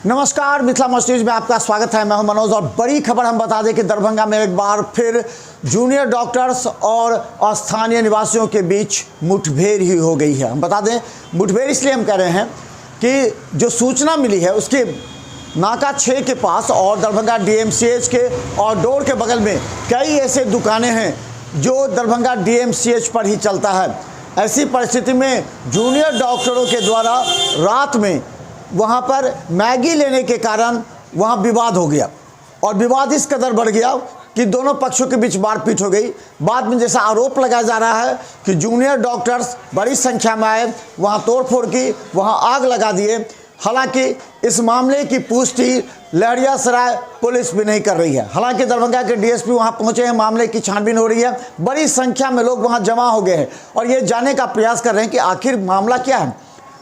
नमस्कार, Mithila must news में आपका स्वागत है। मैं हूं मनोज और बड़ी खबर हम बता दें कि दरभंगा में एक बार फिर जूनियर डॉक्टर्स और स्थानीय निवासियों के बीच मुठभेड़ ही हो गई है। हम बता दें मुठभेड़ इसलिए हम कह रहे हैं कि जो सूचना मिली है उसके नाका 6 के पास और दरभंगा DMCH के और डोर के बगल में कई ऐसे दुकानें हैं जो दरभंगा DMCH पर ही चलता है। ऐसी परिस्थिति में जूनियर डॉक्टरों के द्वारा रात में वहाँ पर मैगी लेने के कारण वहाँ विवाद हो गया और विवाद इस कदर बढ़ गया कि दोनों पक्षों के बीच मारपीट हो गई। बाद में जैसा आरोप लगाया जा रहा है कि जूनियर डॉक्टर्स बड़ी संख्या में आए, वहाँ तोड़फोड़ की, वहाँ आग लगा दिए। हालांकि इस मामले की पुष्टि लहरियासराय पुलिस भी नहीं कर रही है। हालांकि दरभंगा के DSP वहां पहुंचे हैं, मामले की छानबीन हो रही है। बड़ी संख्या में लोग वहां जमा हो गए हैं और ये जानने का प्रयास कर रहे हैं कि आखिर मामला क्या है।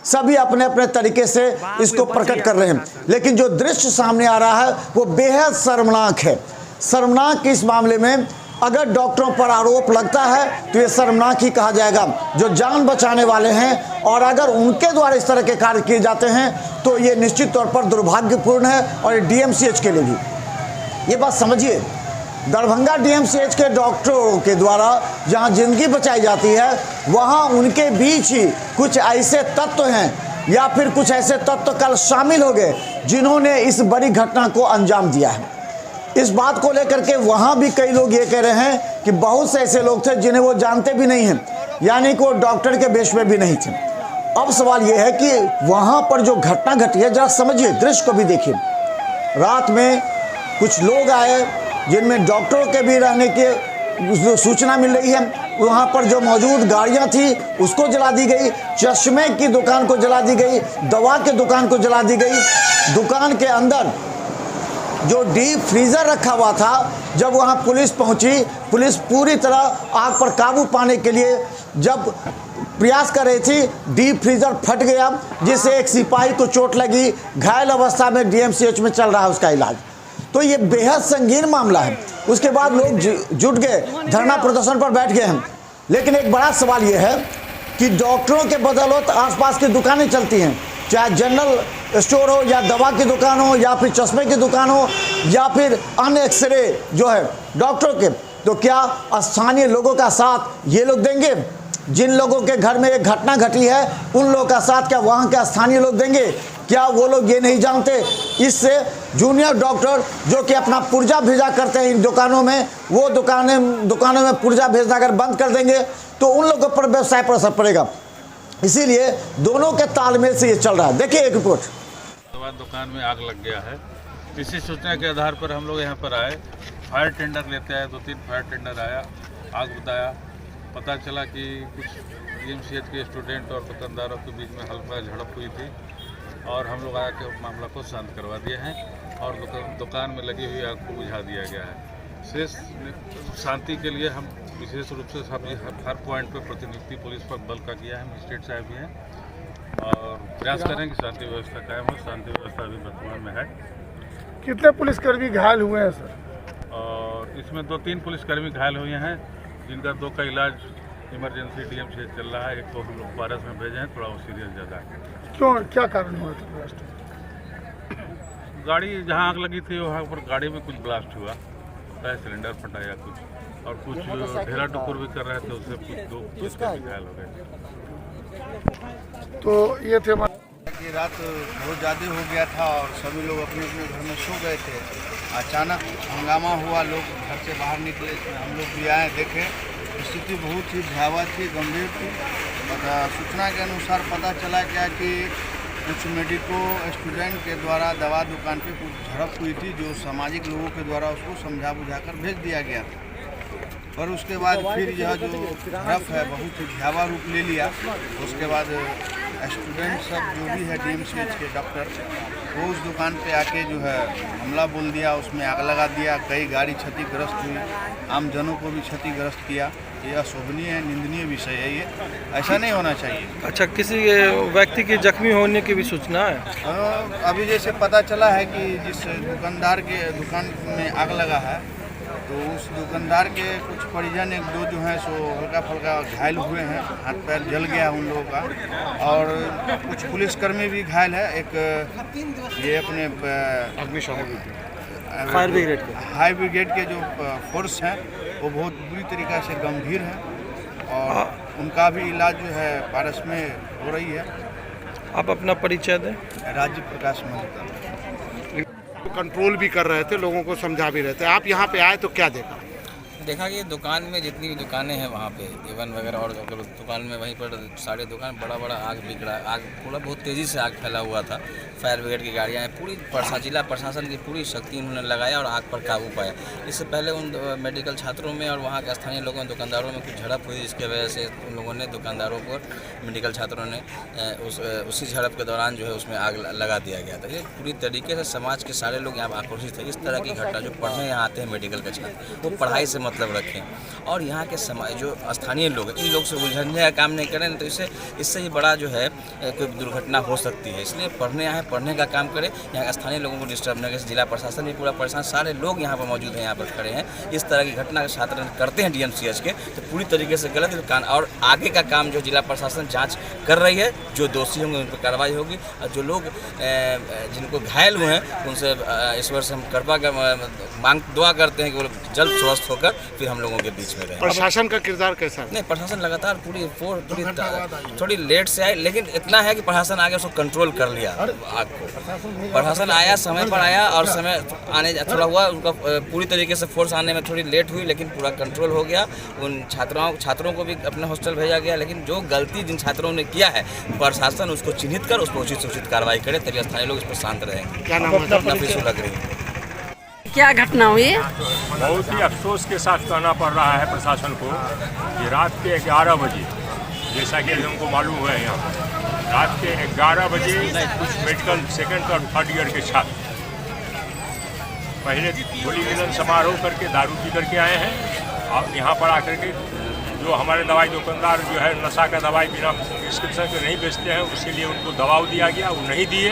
सभी अपने अपने तरीके से इसको प्रकट कर रहे हैं, लेकिन जो दृश्य सामने आ रहा है वो बेहद शर्मनाक है। शर्मनाक इस मामले में अगर डॉक्टरों पर आरोप लगता है तो ये शर्मनाक ही कहा जाएगा, जो जान बचाने वाले हैं। और अगर उनके द्वारा इस तरह के कार्य किए जाते हैं तो ये निश्चित तौर पर दुर्भाग्यपूर्ण है और DMCH के लिए भी। ये बात समझिए, दरभंगा DMCH के डॉक्टरों के द्वारा जहां जिंदगी बचाई जाती है वहां उनके बीच ही कुछ ऐसे तत्व हैं या फिर कुछ ऐसे तत्व कल शामिल हो गए जिन्होंने इस बड़ी घटना को अंजाम दिया है। इस बात को लेकर के वहां भी कई लोग ये कह रहे हैं कि बहुत से ऐसे लोग थे जिन्हें वो जानते भी नहीं हैं, यानी कि वो डॉक्टर के बेश में भी नहीं थे। अब सवाल ये है कि वहां पर जो घटना घटी है, जरा समझिए, दृश्य को भी देखिए। रात में कुछ लोग आए जिनमें डॉक्टरों के भी रहने की सूचना मिल रही है। वहाँ पर जो मौजूद गाड़ियाँ थी उसको जला दी गई, चश्मे की दुकान को जला दी गई, दवा के दुकान को जला दी गई। दुकान के अंदर जो डीप फ्रीज़र रखा हुआ था, जब वहाँ पुलिस पहुँची, पुलिस पूरी तरह आग पर काबू पाने के लिए जब प्रयास कर रही थी, डीप फ्रीज़र फट गया जिससे एक सिपाही को चोट लगी। घायल अवस्था में DMCH में चल रहा है उसका इलाज। तो ये बेहद संगीन मामला है। उसके बाद लोग जुट गए, धरना प्रदर्शन पर बैठ गए हैं। लेकिन एक बड़ा सवाल ये है कि डॉक्टरों के बदौलत आसपास की दुकानें चलती हैं, चाहे जनरल स्टोर हो या दवा की दुकान हो या फिर चश्मे की दुकान हो या फिर अन्य एक्सरे जो है डॉक्टरों के। तो क्या स्थानीय लोगों का साथ ये लोग देंगे? जिन लोगों के घर में एक घटना घटी है उन लोगों का साथ क्या वहाँ के स्थानीय लोग देंगे? क्या वो लोग ये नहीं जानते इससे जूनियर डॉक्टर जो कि अपना पुर्जा भेजा करते हैं इन दुकानों में, वो दुकानों में पुर्जा भेजना अगर बंद कर देंगे तो उन लोगों पर व्यवसाय पर असर पड़ेगा। इसीलिए दोनों के तालमेल से ये चल रहा है। देखिए एक रिपोर्ट। दुकान में आग लग गया है। इसी सूचना के आधार पर हम लोग यहाँ पर आए, फायर टेंडर लेते आए। 2-3 फायर टेंडर आया, आग बताया। पता चला कि कुछ DMCH के स्टूडेंट और दुकानदारों के बीच में हल्का झड़प हुई थी और हम लोग आके मामला को शांत करवा दिए हैं और दुकान में लगी हुई आग को बुझा दिया गया है। शेष शांति के लिए हम विशेष रूप से हर पॉइंट पर प्रतिनियुक्ति पुलिस पर बल का किया है। मजिस्ट्रेट साहब भी हैं और प्रयास करें कि शांति व्यवस्था कायम हो। शांति व्यवस्था अभी वर्तमान में है। कितने पुलिसकर्मी घायल हुए हैं सर? और इसमें 2-3 पुलिसकर्मी घायल हुए हैं, जिनका 2 का इलाज इमरजेंसी DMCH चल रहा है। एक को हम लोग पारस में भेजे हैं, थोड़ा वो सीरियस ज़्यादा है। क्यों, क्या कारण हुआ था ब्लास्ट? गाड़ी जहाँ आग लगी थी वहाँ पर गाड़ी में कुछ ब्लास्ट हुआ, सिलेंडर फटा या कुछ, और कुछ ढेला टुकुर भी कर रहे थे, उससे कुछ 2 पुलिसकर्मी घायल हो गए। तो ये थे कि रात बहुत ज़्यादा हो गया था और सभी लोग अपने अपने घर में सो गए थे। अचानक हंगामा हुआ, लोग घर से बाहर निकले, हम लोग भी आए, देखे स्थिति बहुत ही भयावह थी, गंभीर थी। सूचना के अनुसार पता चला क्या कि कुछ मेडिको स्टूडेंट के द्वारा दवा दुकान पे कुछ झड़प हुई थी, जो सामाजिक लोगों के द्वारा उसको समझा बुझाकर भेज दिया गया था। पर उसके बाद फिर यह जो झड़प है बहुत ही भयावह रूप ले लिया। उसके बाद स्टूडेंट सब जो भी है DMCH के डॉक्टर, वो उस दुकान पे आके जो है हमला बोल दिया, उसमें आग लगा दिया। कई गाड़ी क्षतिग्रस्त हुई, आम जनों को भी क्षतिग्रस्त किया। ये अशोभनीय है, निंदनीय विषय है। ये ऐसा नहीं होना चाहिए। अच्छा, किसी व्यक्ति की जख्मी होने की भी सूचना है? अभी जैसे पता चला है कि जिस दुकानदार के दुकान में आग लगा है तो तो उस दुकानदार के कुछ परिजन एक दो जो हैं सो हल्का फुल्का घायल हुए हैं, हाथ पैर जल गया उन लोगों का, और कुछ पुलिसकर्मी भी घायल है। एक ये अपने फायर ब्रिगेड के हाई ब्रिगेड के जो फोर्स हैं वो बहुत बुरी तरीक़ा से गंभीर हैं, और उनका भी इलाज जो है पारस में हो रही है। आप अपना परिचय दें। राज्य प्रकाश महतो कंट्रोल भी कर रहे थे, लोगों को समझा भी रहे थे। आप यहाँ पे आए तो क्या देखा कि दुकान में जितनी भी दुकानें हैं वहाँ पे इवन वगैरह, और अगर दुकान में वहीं पर सारे दुकान बड़ा आग बिक रहा है, आग पूरा बहुत तेज़ी से आग फैला हुआ था। फायर ब्रिगेड की गाड़ियाँ हैं, पूरी जिला प्रशासन की पूरी शक्ति उन्होंने लगाया और आग पर काबू पाया। इससे पहले उन मेडिकल छात्रों में और वहाँ के स्थानीय लोगों दुकानदारों में कुछ झड़प हुई, जिसकी वजह से उन लोगों ने दुकानदारों को मेडिकल छात्रों ने उसी झड़प के दौरान जो है उसमें आग लगा दिया गया था। ये पूरी तरीके से समाज के सारे लोग यहाँ आक्रोशित थे। इस तरह की घटना जो पढ़ने यहाँ आते हैं मेडिकल के छात्र, वो पढ़ाई से मतलब रखें, और यहाँ के समाज जो स्थानीय लोग हैं इन लोग से उलझने का काम नहीं करें, तो इससे ही बड़ा जो है कोई दुर्घटना हो सकती है। इसलिए पढ़ने आए, पढ़ने का काम करें, यहाँ स्थानीय लोगों को डिस्टर्ब न करें। जिला प्रशासन भी पूरा परेशान, सारे लोग यहाँ पर मौजूद हैं, यहाँ पर खड़े हैं। इस तरह की घटना के छात्र करते हैं DMCH के, तो पूरी तरीके से गलत है। और आगे का काम जो जिला प्रशासन जाँच कर रही है, जो दोषी होंगे उन पर कार्रवाई होगी, और जो लोग जिनको घायल हुए हैं उनसे ईश्वर से हम कृपा मांग दुआ करते हैं कि वो जल्द स्वस्थ होकर फिर हम लोगों के बीच में रहे। प्रशासन का किरदार कैसा है? नहीं, प्रशासन लगातार पूरी थोड़ी लेट से आई, लेकिन इतना है कि प्रशासन आगे उसको कंट्रोल कर लिया आग को। प्रशासन आया, समय पर आया, और समय आने थोड़ा हुआ उनका पूरी तरीके से फोर्स आने में थोड़ी लेट हुई, लेकिन पूरा कंट्रोल हो गया। उन छात्रों को भी अपने हॉस्टल भेजा गया, लेकिन जो गलती जिन छात्रों ने किया है प्रशासन उसको चिन्हित कर उस पर उचित कार्रवाई करे, तभी स्थानीय लोग इस पर शांत रहेंगे। क्या नाम है? नफीस लग रही है। क्या घटना हुई? बहुत ही अफसोस के साथ कहना पड़ रहा है प्रशासन को कि रात के 11 बजे, जैसा कि हमको मालूम हुआ है, यहाँ रात के 11 बजे कुछ मेडिकल सेकंड और थर्ड ईयर के छात्र पहले होली मिलन समारोह करके दारू पी करके आए हैं, और यहाँ पर आकर के जो हमारे दवाई दुकानदार जो है नशा का दवाई बिना प्रिस्क्रिप्शन के नहीं बेचते हैं, उसके लिए उनको दबाव दिया गया, वो नहीं दिए,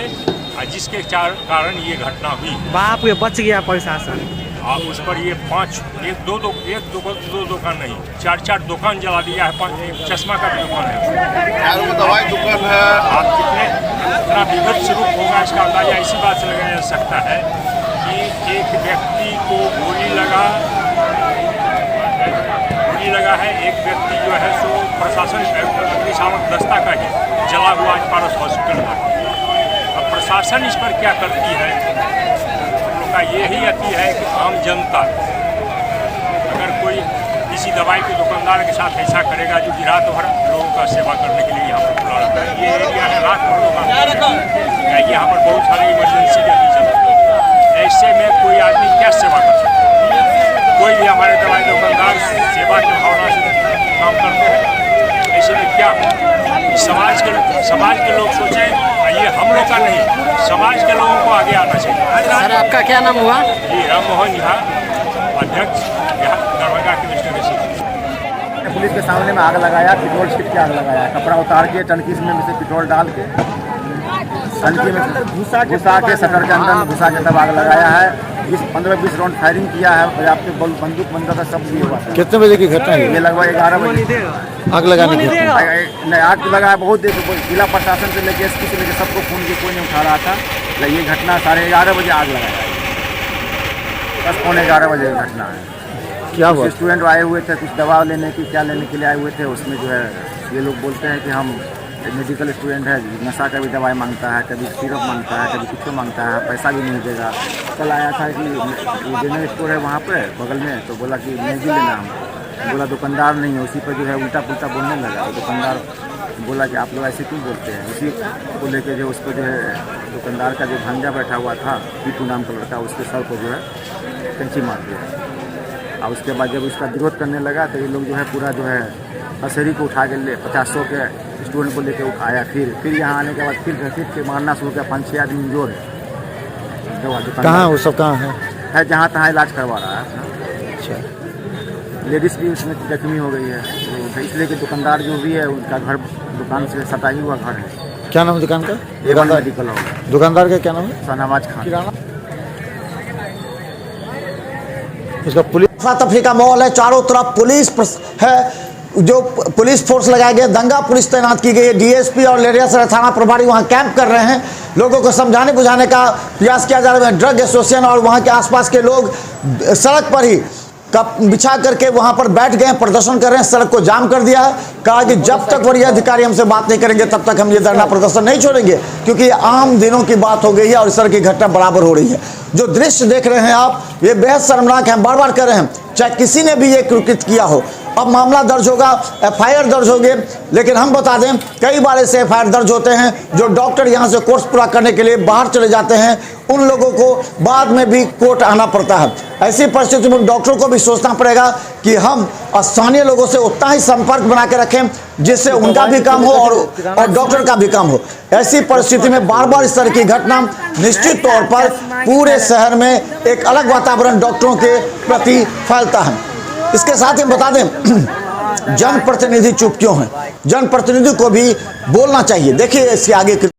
और जिसके कारण ये घटना हुई। बाप रे, बच गया प्रशासन। और उस पर ये एक दो दुकान नहीं, 4 दुकान जला दिया है। 5 चश्मा का भी दुकान है, दवाई दुकान है। आप कितना विभत्स रूप होगा इसका अंदाजा इसी बात से लगाया जा सकता है कि एक व्यक्ति को गोली लगा है, एक व्यक्ति जो है सो प्रशासन अग्निशामक दस्ता का ही जला हुआ आज पारस हॉस्पिटल में। अब प्रशासन इस पर क्या करती है? हम लोग का यही अति है कि आम जनता अगर कोई किसी दवाई के दुकानदार के साथ ऐसा करेगा जो कि रात भर लोगों का सेवा करने के लिए यहाँ पर खुला रहता है, ये एरिया है रात भर लोग यहाँ पर बहुत सारे इमरजेंसी गति चलती है, ऐसे में कोई आदमी क्या सेवा कर सकता है? कोई भी हमारे दवाई दुकानदार सेवा की भावना से काम करते हैं, ऐसे में क्या समाज के लोग सोचें, ये हम लोग का नहीं, समाज के लोगों को आगे आना चाहिए। सर, आपका क्या नाम हुआ? जी, राम मोहन झा, अध्यक्ष दरभंगा के मिनिस्टर। पुलिस के सामने में आग लगाया, पेट्रोल छिट के आग लगाया, कपड़ा उतार के टंकी में से पेट्रोल डाल के टंकी में घुसा के शटर के अंदर घुसा के तब आग लगाया है। 15-20 राउंड फायरिंग किया है, पर्याप्त बंदूक बंदा सब दिए हुआ है। कितने बजे की घटना है? ये लगभग 11 बजे आग लगाने की। आग लगा बहुत देर से, जिला प्रशासन से लेके एसपी से लेके सबको फोन किया, कोई नहीं उठा रहा था। ये घटना 11:30 बजे आग लगाया, 10-11 बजे घटना है। क्या हुआ? स्टूडेंट आए हुए थे, कुछ दवा लेने की क्या लेने के लिए आए हुए थे, उसमें जो है ये लोग बोलते हैं कि हम मेडिकल स्टूडेंट है, नशा का भी दवाई मांगता है, कभी सिरप मांगता है, कभी कुछ मांगता है, पैसा भी नहीं देगा। कल आया था कि जनरल स्टोर है वहाँ पे बगल में, तो बोला कि मैगी लेना हम, बोला दुकानदार नहीं है, उसी पर जो है उल्टा पुल्टा बोलने लगा। दुकानदार बोला कि आप लोग ऐसे क्यों बोलते हैं, उसी को लेके जो उस पर जो है दुकानदार का जो भांजा बैठा हुआ था, पीटू नाम का लड़का, उसके सर को जो है कैंची मार दिया। और उसके बाद जब उसका विरोध करने लगा तो ये लोग जो है पूरा जो है असरी को उठा के ले 50-100 के स्टूडेंट को लेके आया। फिर यहाँ आने के बाद फिर मारना शुरू किया। 5-6 आदमी इंजोर है। कहाँ वो सब कहाँ है? जहाँ तहाँ इलाज करवा रहा है। अच्छा, लेडीज़ भी उसमें जख्मी हो गई है, तो इसलिए कि दुकानदार जो भी है उनका घर दुकान से सटा ही हुआ घर है। क्या नाम है दुकान का? मेडिकल होगा। दुकानदार का क्या नाम है? शाहनवाज खान। उसका पुलिस तफरी का माहौल है, चारों तरफ पुलिस है, जो पुलिस फोर्स लगाए गए, दंगा पुलिस तैनात की गई है। डीएसपी और लेरियासराय थाना प्रभारी वहां कैंप कर रहे हैं, लोगों को समझाने बुझाने का प्रयास किया जा रहा है। ड्रग एसोसिएशन और वहां के आसपास के लोग सड़क पर ही कप बिछा करके वहां पर बैठ गए, प्रदर्शन कर रहे हैं, सड़क को जाम कर दिया है। कहा कि जब तक वरीय अधिकारी हमसे बात नहीं करेंगे तब तक हम ये धरना प्रदर्शन नहीं छोड़ेंगे, क्योंकि ये आम दिनों की बात हो गई है और इस तरह की घटना बराबर हो रही है। जो दृश्य देख रहे हैं आप, ये बेहद शर्मनाक है, बार बार कर रहे हैं, चाहे किसी ने भी ये कृत्य किया हो। अब मामला दर्ज होगा, एफआईआर दर्ज होगी, लेकिन हम बता दें कई बार ऐसे एफआईआर दर्ज होते हैं जो डॉक्टर यहाँ से कोर्स पूरा करने के लिए बाहर चले जाते हैं, उन लोगों को बाद में भी कोर्ट आना पड़ता है। ऐसी परिस्थिति में डॉक्टरों को भी सोचना पड़ेगा कि हम स्थानीय लोगों से उतना ही संपर्क बना के रखें जिससे उनका भी काम हो और डॉक्टर का भी काम हो। ऐसी परिस्थिति में बार बार इस तरह की घटना निश्चित तौर पर पूरे शहर में एक अलग वातावरण डॉक्टरों के प्रति फैलता है। इसके साथ ही बता दें जनप्रतिनिधि चुप क्यों हैं, जनप्रतिनिधि को भी बोलना चाहिए। देखिए इसके आगे